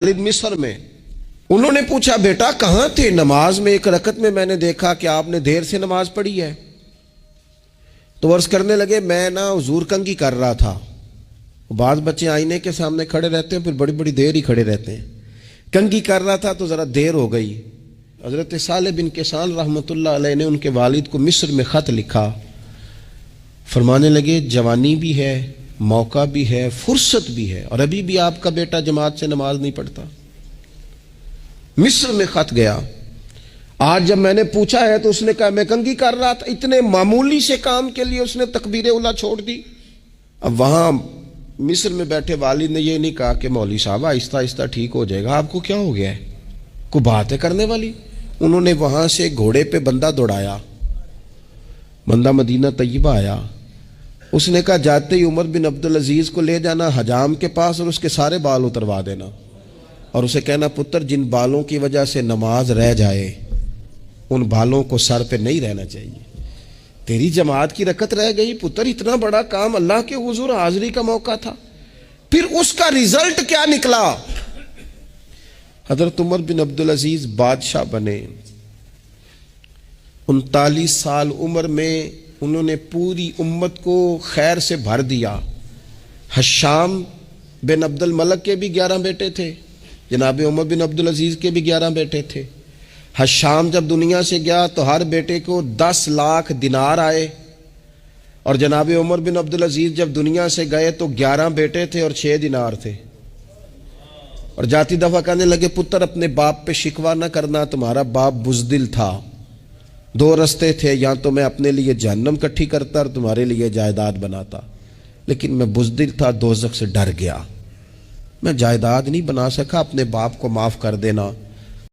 والد مصر میں، انہوں نے پوچھا بیٹا کہاں تھے؟ نماز میں ایک رکعت میں میں نے دیکھا کہ آپ نے دیر سے نماز پڑھی ہے۔ تو عرض کرنے لگے میں حضور کنگھی کر رہا تھا۔ بعض بچے آئینے کے سامنے کھڑے رہتے ہیں پھر بڑی بڑی دیر ہی کھڑے رہتے ہیں۔ کنگھی کر رہا تھا تو ذرا دیر ہو گئی۔ حضرت صالح بن کیسان رحمۃ اللہ علیہ نے ان کے والد کو مصر میں خط لکھا، فرمانے لگے جوانی بھی ہے، موقع بھی ہے، فرصت بھی ہے، اور ابھی بھی آپ کا بیٹا جماعت سے نماز نہیں پڑھتا۔ مصر میں خط گیا۔ آج جب میں نے پوچھا ہے تو اس نے کہا میں کنگھی کر رہا تھا۔ اتنے معمولی سے کام کے لیے اس نے تکبیر اولیٰ چھوڑ دی۔ اب وہاں مصر میں بیٹھے والد نے یہ نہیں کہا کہ مولوی صاحب آہستہ آہستہ ٹھیک ہو جائے گا، آپ کو کیا ہو گیا ہے، کوئی بات ہے کرنے والی؟ انہوں نے وہاں سے گھوڑے پہ بندہ دوڑایا، بندہ مدینہ طیبہ آیا۔ اس نے کہا جاتے ہی عمر بن عبدالعزیز کو لے جانا حجام کے پاس اور اس کے سارے بال اتروا دینا، اور اسے کہنا پتر جن بالوں کی وجہ سے نماز رہ جائے ان بالوں کو سر پہ نہیں رہنا چاہیے۔ تیری جماعت کی رکعت رہ گئی پتر، اتنا بڑا کام، اللہ کے حضور حاضری کا موقع تھا۔ پھر اس کا ریزلٹ کیا نکلا؟ حضرت عمر بن عبدالعزیز بادشاہ بنے۔ 39 سال عمر میں انہوں نے پوری امت کو خیر سے بھر دیا۔ حشام بن عبد الملک کے بھی 11 بیٹے تھے، جناب عمر بن عبدالعزیز کے بھی 11 بیٹے تھے۔ حشام جب دنیا سے گیا تو ہر بیٹے کو 10 لاکھ دینار آئے، اور جناب عمر بن عبدالعزیز جب دنیا سے گئے تو 11 بیٹے تھے اور 6 دینار تھے۔ اور جاتی دفعہ کہنے لگے پتر اپنے باپ پہ شکوہ نہ کرنا، تمہارا باپ بزدل تھا، 2 رستے تھے، یا تو میں اپنے لیے جہنم کٹھی کرتا اور تمہارے لیے جائیداد بناتا، لیکن میں بزدل تھا، دوزخ سے ڈر گیا، میں جائیداد نہیں بنا سکا، اپنے باپ کو معاف کر دینا۔